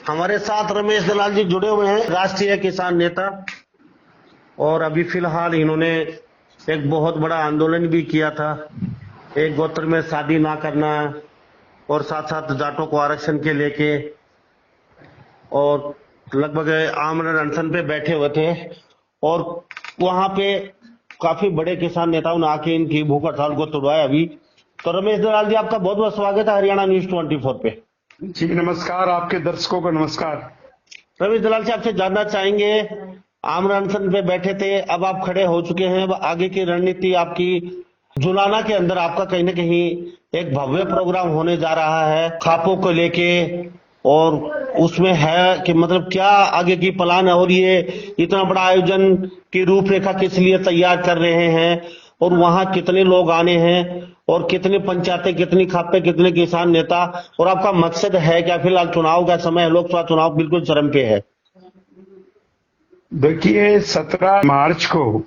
हमारे साथ रमेश दलाल जी जुड़े हुए हैं, राष्ट्रीय किसान नेता। और अभी फिलहाल इन्होंने एक बहुत बड़ा आंदोलन भी किया था, एक गोत्र में शादी ना करना और साथ साथ जाटों को आरक्षण के लेके, और लगभग आमरण अनशन पे बैठे हुए थे। और वहां पे काफी बड़े किसान नेताओं ने आके इनकी भूख हड़ताल को तोड़वाया अभी। तो रमेश दलाल जी, आपका बहुत बहुत स्वागत है हरियाणा न्यूज 24 पे। जी नमस्कार, आपके दर्शकों को नमस्कार। रमेश दलाल से आपसे जानना चाहेंगे, आमरण अनशन पे बैठे थे, अब आप खड़े हो चुके हैं, अब आगे की रणनीति आपकी। जुलाना के अंदर आपका कहीं ना कहीं एक भव्य प्रोग्राम होने जा रहा है खापों को लेके, और उसमें है कि मतलब क्या आगे की प्लान है, और ये इतना बड़ा आयोजन की रूपरेखा किस लिए तैयार कर रहे हैं, और वहां कितने लोग आने हैं, और कितनी पंचायतें, कितनी खापे, कितने किसान नेता, और आपका मकसद है क्या? फिलहाल चुनाव का समय है, लोकसभा चुनाव बिल्कुल चरम पे है। देखिए, 17 मार्च को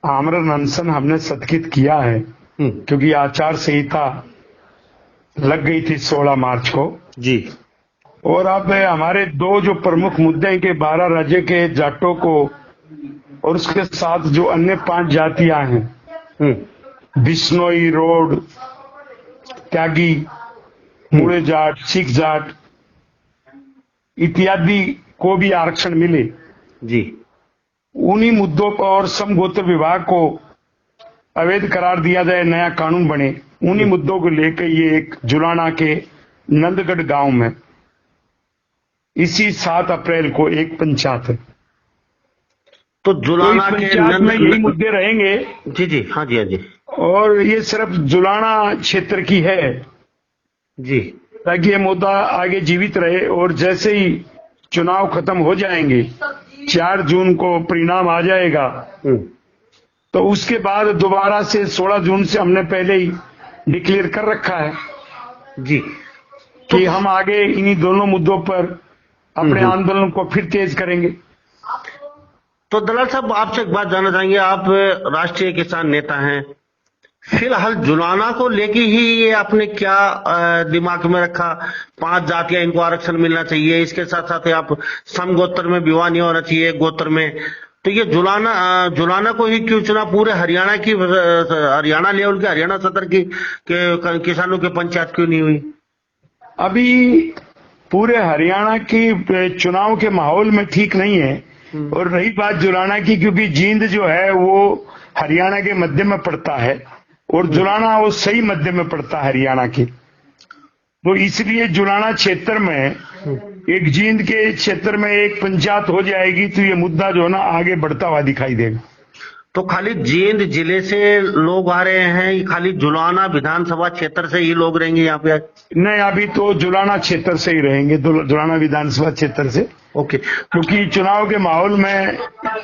आमरण अनशन हमने स्थगित किया है क्योंकि आचार संहिता लग गई थी 16 मार्च को जी। और अब हमारे दो जो प्रमुख मुद्दे हैं कि 12 राज्य के जाटों को और उसके साथ जो अन्य 5 जातियां हैं, बिश्नोई, रोड, त्यागी, मूड़े जाट, सिख जाट इत्यादि को भी आरक्षण मिले जी। उन्हीं मुद्दों पर और समगोत्र विभाग को अवैध करार दिया जाए, नया कानून बने, उन्हीं मुद्दों को लेकर ये एक जुलाना के नंदगढ़ गांव में इसी 7 अप्रैल को एक पंचायत है। तो जुलाना तो इस के पंचायत में यही मुद्दे रहेंगे। जी जी, हाँ जी, हाँ जी, और ये सिर्फ जुलाना क्षेत्र की है जी, ताकि ये मुद्दा आगे जीवित रहे। और जैसे ही चुनाव खत्म हो जाएंगे, 4 जून को परिणाम आ जाएगा, तो उसके बाद दोबारा से 16 जून से हमने पहले ही डिक्लेयर कर रखा है जी, कि हम आगे इन्हीं दोनों मुद्दों पर अपने आंदोलन को फिर तेज करेंगे। तो दलाल साहब, आपसे एक बात जानना चाहेंगे, आप राष्ट्रीय किसान नेता हैं, फिलहाल जुलाना को लेके ही ये आपने क्या दिमाग में रखा? 5 जातियां, इनको आरक्षण मिलना चाहिए, इसके साथ साथ आप समगोत्र में विवाह नहीं होना चाहिए एक गोत्र में, तो ये जुलाना को ही क्यों चुना? पूरे हरियाणा की, हरियाणा लेवल के, हरियाणा सदर की किसानों की पंचायत क्यों नहीं हुई? अभी पूरे हरियाणा की चुनाव के माहौल में ठीक नहीं है। और रही बात जुलाना की, क्योंकि जींद जो है वो हरियाणा के मध्य में पड़ता है और जुलाना वो सही मध्य में पड़ता है हरियाणा के, तो इसलिए जुलाना क्षेत्र में एक जींद के क्षेत्र में एक पंचायत हो जाएगी तो ये मुद्दा जो है ना आगे बढ़ता हुआ दिखाई देगा। तो खाली जींद जिले से लोग आ रहे हैं, खाली जुलाना विधानसभा क्षेत्र से ही लोग रहेंगे यहाँ पे? नहीं, अभी तो जुलाना क्षेत्र से ही रहेंगे, जुलाना विधानसभा क्षेत्र से। ओके। क्योंकि चुनाव के माहौल में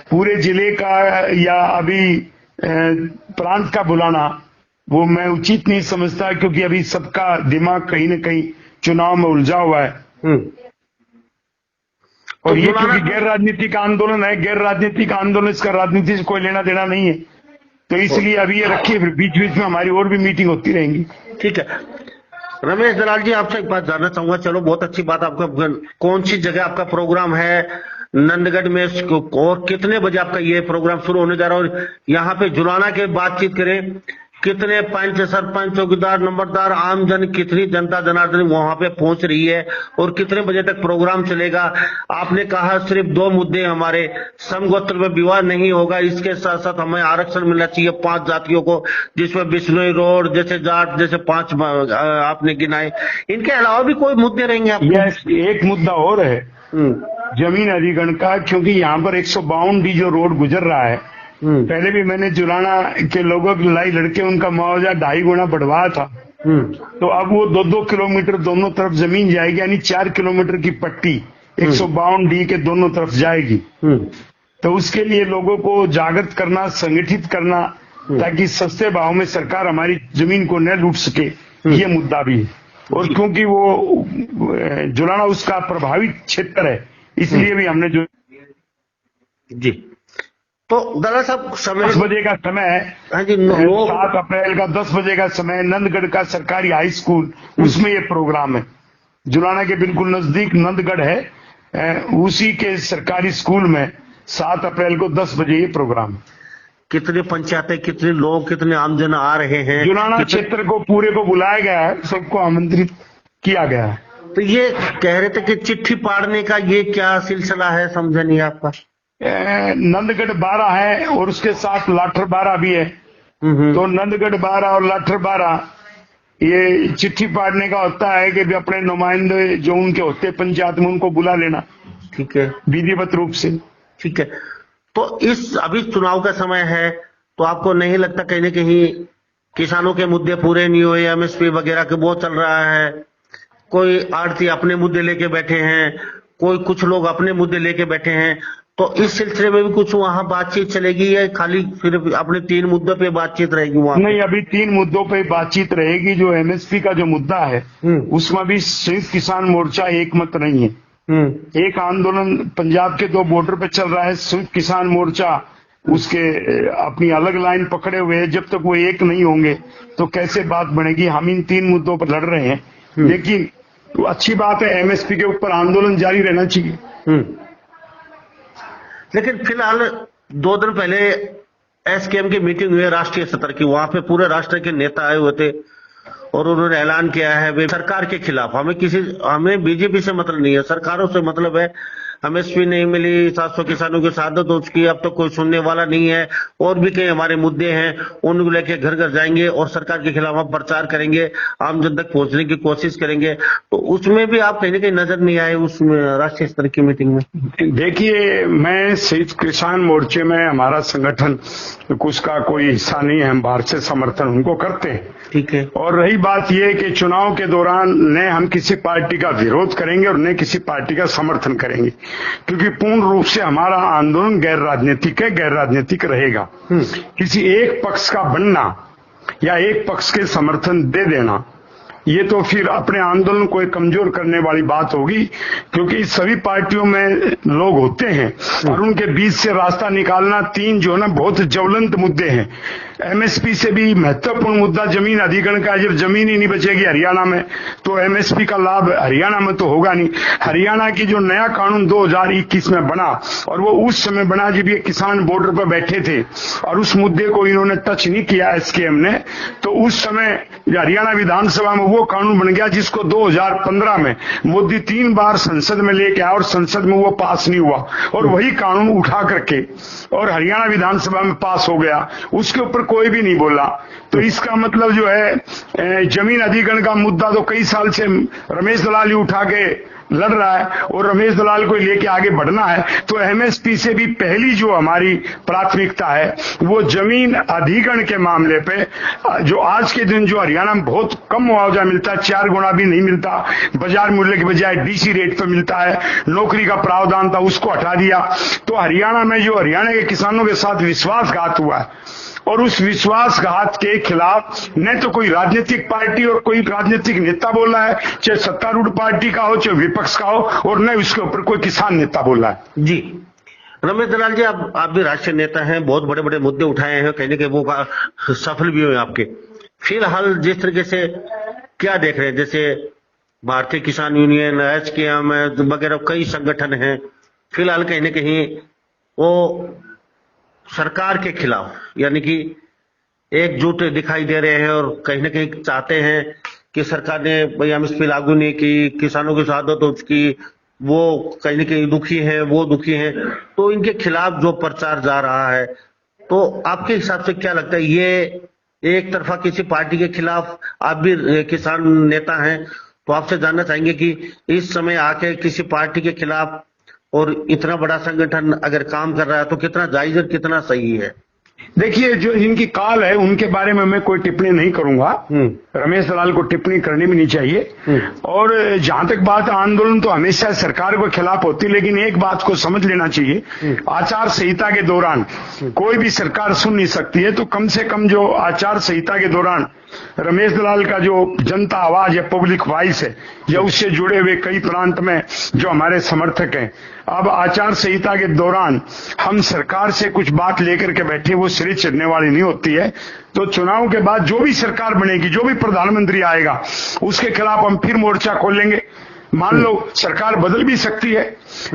पूरे जिले का या अभी प्रांत का बुलाना वो मैं उचित नहीं समझता, क्योंकि अभी सबका दिमाग कहीं न कहीं चुनाव में उलझा हुआ है। और ये क्योंकि गैर राजनीतिक आंदोलन है, गैर राजनीतिक आंदोलन, इसका राजनीति से कोई लेना देना नहीं है, तो इसलिए अभी ये रखिए, फिर बीच बीच में हमारी और भी मीटिंग होती रहेंगी। ठीक है। रमेश दलाल जी, आपसे एक बात जानना चाहूंगा। चलो, बहुत अच्छी बात, आपका कौन सी जगह आपका प्रोग्राम है नंदगढ़ में, और कितने बजे आपका ये प्रोग्राम शुरू होने जा रहा है? और यहाँ पे जुलाना के बातचीत करें, कितने पंच, सरपंच, चौकीदार, नंबरदार, आमजन, कितनी जनता जनार्दन वहां पे पहुंच रही है, और कितने बजे तक प्रोग्राम चलेगा? आपने कहा सिर्फ 2 मुद्दे हमारे, समगोत्र में विवाह नहीं होगा, इसके साथ साथ हमें आरक्षण मिलना चाहिए 5 जातियों को, जिसमें बिश्नोई, रोड जैसे जाट जैसे 5 आपने गिनाए। इनके अलावा भी कोई मुद्दे रहेंगे आपके? यस, एक मुद्दा और है जमीन अधिग्रहण का, क्योंकि यहाँ पर 152D जो रोड गुजर रहा है, पहले भी मैंने जुलाना के लोगों की लड़ाई लड़के उनका मुआवजा 2.5 गुना बढ़वाया था। तो अब वो 2-2 किलोमीटर दोनों तरफ जमीन जाएगी, यानी 4 किलोमीटर की पट्टी 152D के दोनों तरफ जाएगी। तो उसके लिए लोगों को जागृत करना, संगठित करना, ताकि सस्ते भाव में सरकार हमारी जमीन को न लूट सके, ये मुद्दा भी है। और क्योंकि वो जुलाना उसका प्रभावित क्षेत्र है, इसलिए भी हमने जो जी। तो दलाल साहब, समय 10 बजे का समय है। हाँ जी, 7 अप्रैल का 10 बजे का समय, नंदगढ़ का सरकारी हाई स्कूल, उसमें ये प्रोग्राम है। जुलाना के बिल्कुल नजदीक नंदगढ़ है, उसी के सरकारी स्कूल में 7 अप्रैल को 10 बजे ये प्रोग्राम। कितने पंचायतें, कितने लोग, कितने आमजन आ रहे हैं? जुलाना क्षेत्र को पूरे को बुलाया गया है, सबको आमंत्रित किया गया है। तो ये कह रहे थे कि चिट्ठी पाड़ने का ये क्या सिलसिला है, समझा नहीं आपका? नंदगढ़ 12 है और उसके साथ लाठर 12 भी है। तो नंदगढ़ 12 और लाठर 12 ये चिट्ठी पाड़ने का होता है कि भी अपने नुमाइंदे जो उनके होते पंचायत में उनको बुला लेना, ठीक है, विधिवत रूप से। ठीक है। तो इस अभी चुनाव का समय है, तो आपको नहीं लगता कहीं न कहीं किसानों के मुद्दे पूरे नहीं हुए? एमएसपी वगैरह के बहुत चल रहा है, कोई आड़ती अपने मुद्दे लेके बैठे हैं, कोई कुछ लोग अपने मुद्दे लेके बैठे हैं, तो इस सिलसिले में भी कुछ वहां बातचीत चलेगी या खाली सिर्फ अपने 3 मुद्दों पे बातचीत रहेगी वहां? नहीं, अभी 3 मुद्दों पे बातचीत रहेगी। जो एमएसपी का जो मुद्दा है उसमें भी संयुक्त किसान मोर्चा एक मत नहीं है। एक आंदोलन पंजाब के 2 बॉर्डर पे चल रहा है, संयुक्त किसान मोर्चा उसके अपनी अलग लाइन पकड़े हुए है। जब तक वो एक नहीं होंगे तो कैसे बात बनेगी? हम इन 3 मुद्दों पर लड़ रहे हैं, लेकिन तो अच्छी बात है, एमएसपी के ऊपर आंदोलन जारी रहना चाहिए। लेकिन फिलहाल 2 दिन पहले एसकेएम की मीटिंग हुई है राष्ट्रीय स्तर की, वहां पे पूरे राष्ट्र के नेता आए हुए थे और उन्होंने ऐलान किया है वे सरकार के खिलाफ, हमें बीजेपी से मतलब नहीं है, सरकारों से मतलब है। एमएसपी नहीं मिली, 700 किसानों की शहादत हो चुकी, अब तो कोई सुनने वाला नहीं है, और भी कई हमारे मुद्दे हैं, उनको लेके घर घर जाएंगे और सरकार के खिलाफ हम प्रचार करेंगे, आम जन तक पहुंचने की कोशिश करेंगे। तो उसमें भी आप कहीं ना कहीं नजर नहीं आए उसमें राष्ट्रीय स्तर की मीटिंग में? देखिए, मैं संयुक्त किसान मोर्चे में हमारा संगठन उसका कोई हिस्सा नहीं है, हम बाहर से समर्थन उनको करते हैं, ठीक है। और रही बात यह कि चुनाव के दौरान न हम किसी पार्टी का विरोध करेंगे और न किसी पार्टी का समर्थन करेंगे, क्योंकि पूर्ण रूप से हमारा आंदोलन गैर राजनीतिक है, गैर राजनीतिक रहेगा। किसी एक पक्ष का बनना या एक पक्ष के समर्थन दे देना, ये तो फिर अपने आंदोलन को कमजोर करने वाली बात होगी, क्योंकि सभी पार्टियों में लोग होते हैं और उनके बीच से रास्ता निकालना 3 जो है ना बहुत ज्वलंत मुद्दे हैं। एमएसपी से भी महत्वपूर्ण मुद्दा जमीन अधिग्रहण का। जब जमीन ही नहीं बचेगी हरियाणा में तो एमएसपी का लाभ हरियाणा में तो होगा नहीं। हरियाणा की जो नया कानून 2021 में बना, और वो उस समय बना जब ये किसान बॉर्डर पर बैठे थे और उस मुद्दे को इन्होंने टच नहीं किया एसकेएम ने, तो उस समय हरियाणा विधानसभा में वो कानून बन गया जिसको 2015 में मोदी 3 बार संसद में लेके आया और संसद में वो पास नहीं हुआ, और वही कानून उठा करके और हरियाणा विधानसभा में पास हो गया, उसके ऊपर कोई भी नहीं बोला। तो इसका मतलब जो है जमीन अधिग्रहण का मुद्दा तो कई साल से रमेश दलाल ही उठा के लड़ रहा है और रमेश दलाल को लेके आगे बढ़ना है। तो एमएसपी से भी पहली जो हमारी प्राथमिकता है वो जमीन अधिग्रहण के मामले पे, जो आज के दिन जो हरियाणा में बहुत कम मुआवजा मिलता है, 4 गुना भी नहीं मिलता, बाजार मूल्य के बजाय डीसी रेट पे मिलता है, नौकरी का प्रावधान था उसको हटा दिया। तो हरियाणा में जो हरियाणा के किसानों के साथ विश्वासघात हुआ है, और उस विश्वासघात के खिलाफ न तो कोई राजनीतिक पार्टी और कोई राजनीतिक नेता बोल रहा है, चाहे सत्तारूढ़ पार्टी का हो चाहे विपक्ष का हो, और न उसके ऊपर कोई किसान नेता बोल रहा है। जी रमेश दलाल जी, आप भी राष्ट्रीय नेता हैं, बहुत बड़े बड़े मुद्दे उठाए हैं, कहीं ना कहीं वो सफल भी हुए आपके। फिलहाल जिस तरीके से क्या देख रहे हैं, जैसे भारतीय किसान यूनियन, एसकेएम वगैरह कई संगठन हैं, फिलहाल कहीं ना कहीं वो सरकार के खिलाफ यानी कि एकजुट दिखाई दे रहे हैं और कहीं ना कहीं चाहते हैं कि सरकार ने एमएसपी लागू नहीं की, किसानों की शहादत हो चुकी, वो कहीं ना कहीं दुखी हैं, वो दुखी हैं, तो इनके खिलाफ जो प्रचार जा रहा है, तो आपके हिसाब से क्या लगता है, ये एक तरफा किसी पार्टी के खिलाफ? आप भी किसान नेता हैं, तो आपसे जानना चाहेंगे कि इस समय आके किसी पार्टी के खिलाफ और इतना बड़ा संगठन अगर काम कर रहा है तो कितना जायज और कितना सही है? देखिए, जो इनकी काल है उनके बारे में मैं कोई टिप्पणी नहीं करूंगा, रमेश दलाल को टिप्पणी करनी भी नहीं चाहिए। और जहां तक बात आंदोलन तो हमेशा सरकार के खिलाफ होती, लेकिन एक बात को समझ लेना चाहिए, आचार संहिता के दौरान कोई भी सरकार सुन नहीं सकती है। तो कम से कम जो आचार संहिता के दौरान रमेश दलाल का जो जनता आवाज है, पब्लिक वॉइस है, या उससे जुड़े हुए कई प्रांत में जो हमारे समर्थक हैं, अब आचार संहिता के दौरान हम सरकार से कुछ बात लेकर के बैठे, वो सिरे चढ़ने वाली नहीं होती है। तो चुनाव के बाद जो भी सरकार बनेगी, जो भी प्रधानमंत्री आएगा, उसके खिलाफ हम फिर मोर्चा खोलेंगे। मान लो सरकार बदल भी सकती है,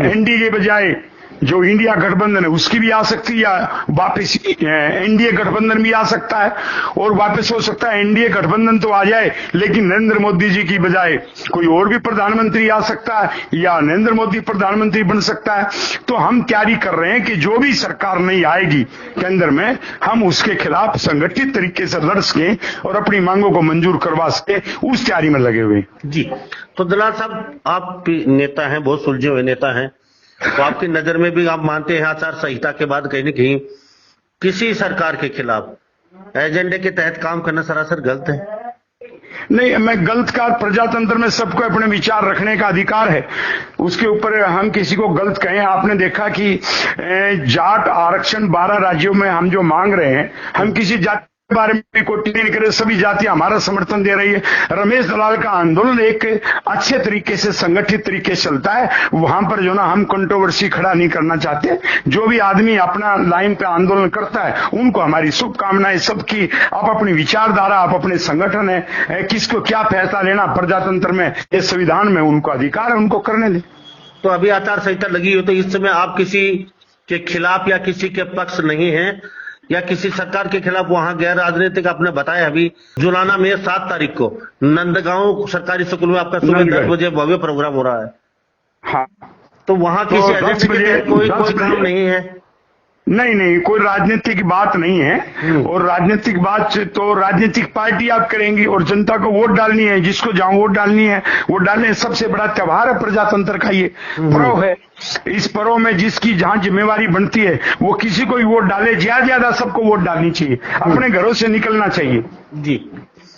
एनडीए के बजाय जो इंडिया गठबंधन है उसकी भी आ सकती है, या वापस एनडीए गठबंधन भी आ सकता है, और वापस हो सकता है एनडीए गठबंधन तो आ जाए लेकिन नरेंद्र मोदी जी की बजाय कोई और भी प्रधानमंत्री आ सकता है, या नरेंद्र मोदी प्रधानमंत्री बन सकता है। तो हम तैयारी कर रहे हैं कि जो भी सरकार नहीं आएगी केंद्र में, हम उसके खिलाफ संगठित तरीके से लड़ सके और अपनी मांगों को मंजूर करवा सके, उस तैयारी में लगे हुए जी। तो दलाल साहब, आप नेता हैं, बहुत सुलझे हुए नेता हैं, तो आपकी नजर में भी आप मानते हैं आचार संहिता के बाद कहीं न कहीं किसी सरकार के खिलाफ एजेंडे के तहत काम करना सरासर गलत है? नहीं, मैं गलत का, प्रजातंत्र में सबको अपने विचार रखने का अधिकार है, उसके ऊपर हम किसी को गलत कहें। आपने देखा कि जाट आरक्षण 12 राज्यों में हम जो मांग रहे हैं, हम किसी जाति के बारे में भी कोई टिप्पणी नहीं करे, सभी जातियां हमारा समर्थन दे रही है। रमेश दलाल का आंदोलन एक अच्छे तरीके से संगठित तरीके से चलता है, वहां पर जो ना हम कंट्रोवर्सी खड़ा नहीं करना चाहते। जो भी आदमी अपना लाइन पे आंदोलन करता है उनको हमारी शुभकामनाएं सबकी। आप अपनी विचारधारा, आप अपने संगठन है, किसको क्या फैसला लेना प्रजातंत्र में, ये संविधान में उनको अधिकार है, उनको करने दें। तो अभी आचार संहिता लगी हो तो इस समय आप किसी के खिलाफ या किसी के पक्ष नहीं है, या किसी सरकार के खिलाफ वहां गैर राजनीतिक? आपने बताया अभी जुलाना में 7 तारीख को नंदगांव सरकारी स्कूल में आपका सुबह 10 बजे भव्य प्रोग्राम हो रहा है। हाँ, तो वहां किसी एजेंडे के तहत कोई काम नहीं है? नहीं, कोई राजनीतिक बात नहीं है। और राजनीतिक बात तो राजनीतिक पार्टी आप करेंगी और जनता को वोट डालनी है, जिसको जहां वोट डालनी है वो डालने। सबसे बड़ा त्योहार है प्रजातंत्र का, ये पर्व है। इस पर्व में जिसकी जहां जिम्मेवारी बनती है वो किसी को भी वोट डाले, ज्यादा सबको वोट डालनी चाहिए, अपने घरों से निकलना चाहिए जी।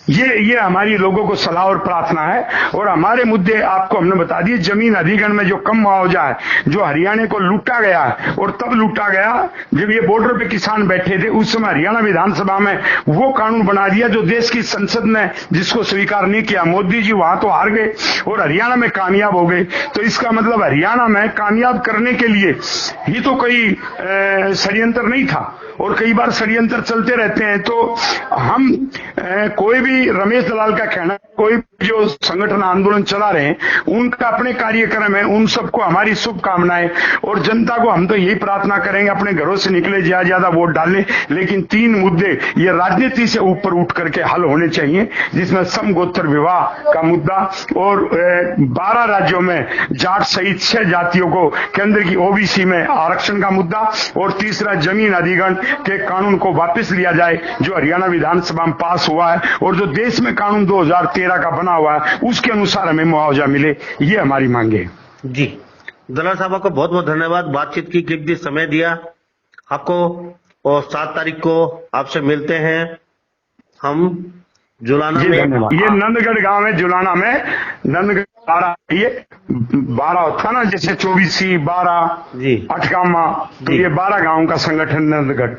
ये हमारी लोगों को सलाह और प्रार्थना है। और हमारे मुद्दे आपको हमने बता दिए। जमीन अधिग्रहण में जो कम मुआवजा है, जो हरियाणा को लूटा गया है, और तब लूटा गया जब ये बॉर्डर पे किसान बैठे थे, उस समय हरियाणा विधानसभा में वो कानून बना दिया जो देश की संसद ने जिसको स्वीकार नहीं किया। मोदी जी वहां तो हार गए और हरियाणा में कामयाब हो गए। तो इसका मतलब हरियाणा में कामयाब करने के लिए ये तो कोई षड्यंत्र नहीं था, और कई बार षड्यंत्र चलते रहते हैं। तो हम कोई भी रमेश दलाल का कहना, कोई जो संगठन आंदोलन चला रहे हैं उनका अपने कार्यक्रम है, उन सबको हमारी शुभकामनाएं। और जनता को हम तो यही प्रार्थना करेंगे अपने घरों से निकले, ज्यादा वोट डालें, लेकिन 3 मुद्दे ये राजनीति से ऊपर उठ करके हल होने चाहिए, जिसमें समगोत्र विवाह का मुद्दा, और 12 राज्यों में जाट सहित 6 जातियों को केंद्र की ओबीसी में आरक्षण का मुद्दा, और तीसरा जमीन अधिग्रहण के कानून को वापस लिया जाए जो हरियाणा विधानसभा में पास हुआ है, और जो देश में कानून 2013 का बना हुआ है उसके अनुसार हमें मुआवजा मिले। ये हमारी मांगे है जी। दलाल साहब, आपको बहुत बहुत धन्यवाद, बातचीत की कीमती समय दिया आपको। और 7 तारीख को आपसे मिलते हैं हम जुलाना में। ये नंदगढ़ गांव है, जुलाना में नंदगढ़ 12, ये 12 होता ना, जैसे 24 12 जी, अठकामा, तो ये 12 गांव का संगठन नंदगढ़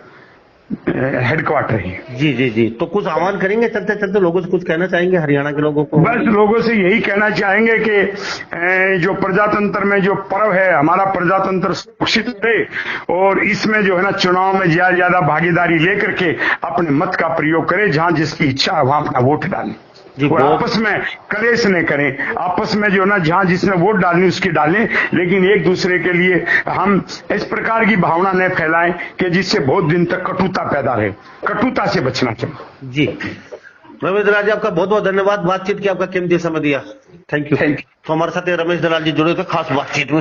हेडक्वार्टर है जी। तो कुछ आह्वान करेंगे चलते चलते, लोगों से कुछ कहना चाहेंगे हरियाणा के लोगों को? बस लोगों से यही कहना चाहेंगे कि जो प्रजातंत्र में जो पर्व है, हमारा प्रजातंत्र सुरक्षित रहे, और इसमें जो है ना चुनाव में ज्यादा भागीदारी लेकर के अपने मत का प्रयोग करें। जहां जिसकी इच्छा है वहां अपना वोट डालें, और आपस में कलेश नहीं करें। आपस में जो ना जहां जिसने वोट डालनी उसकी डालें, लेकिन एक दूसरे के लिए हम इस प्रकार की भावना न फैलाएं कि जिससे बहुत दिन तक कटुता पैदा रहे। कटुता से बचना चाहिए जी। रमेश दलाल जी, आपका बहुत बहुत धन्यवाद, बातचीत की आपका कीमती समय दिया। Thank you. तो हमारे साथ रमेश दलाल जी जुड़े थे खास बातचीत में।